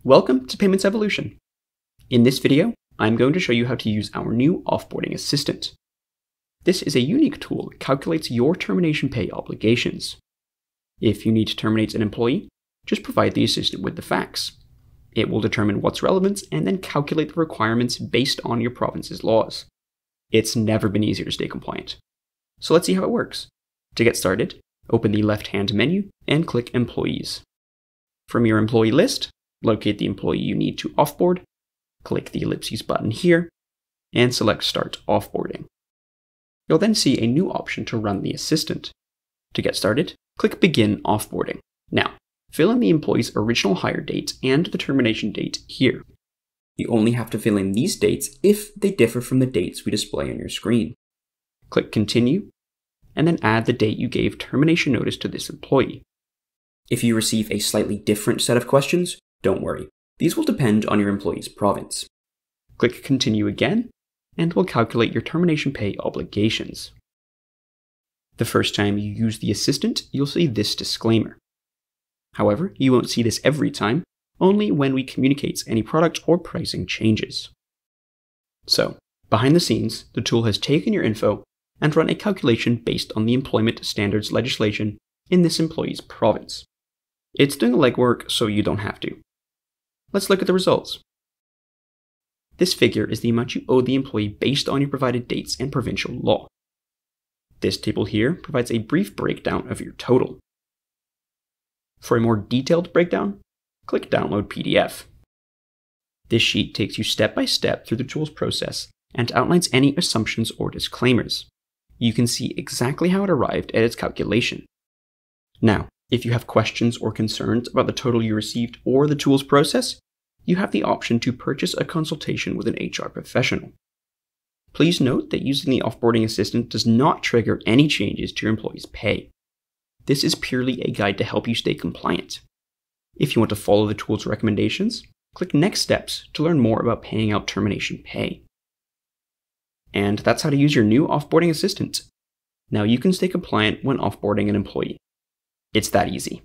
Welcome to PaymentEvolution. In this video, I'm going to show you how to use our new Offboarding Assistant. This is a unique tool that calculates your termination pay obligations. If you need to terminate an employee, just provide the assistant with the facts. It will determine what's relevant and then calculate the requirements based on your province's laws. It's never been easier to stay compliant. So let's see how it works. To get started, open the left-hand menu and click Employees. From your employee list, locate the employee you need to offboard, click the ellipses button here, and select Start Offboarding. You'll then see a new option to run the assistant. To get started, click Begin Offboarding. Now, fill in the employee's original hire date and the termination date here. You only have to fill in these dates if they differ from the dates we display on your screen. Click Continue, and then add the date you gave termination notice to this employee. If you receive a slightly different set of questions, don't worry, these will depend on your employee's province. Click Continue again, and we'll calculate your termination pay obligations. The first time you use the assistant, you'll see this disclaimer. However, you won't see this every time, only when we communicate any product or pricing changes. So, behind the scenes, the tool has taken your info and run a calculation based on the employment standards legislation in this employee's province. It's doing the legwork so you don't have to. Let's look at the results. This figure is the amount you owe the employee based on your provided dates and provincial law. This table here provides a brief breakdown of your total. For a more detailed breakdown, click Download PDF. This sheet takes you step by step through the tool's process and outlines any assumptions or disclaimers. You can see exactly how it arrived at its calculation. Now, if you have questions or concerns about the total you received or the tool's process, you have the option to purchase a consultation with an HR professional. Please note that using the Offboarding Assistant does not trigger any changes to your employee's pay. This is purely a guide to help you stay compliant. If you want to follow the tool's recommendations, click Next Steps to learn more about paying out termination pay. And that's how to use your new Offboarding Assistant. Now you can stay compliant when offboarding an employee. It's that easy.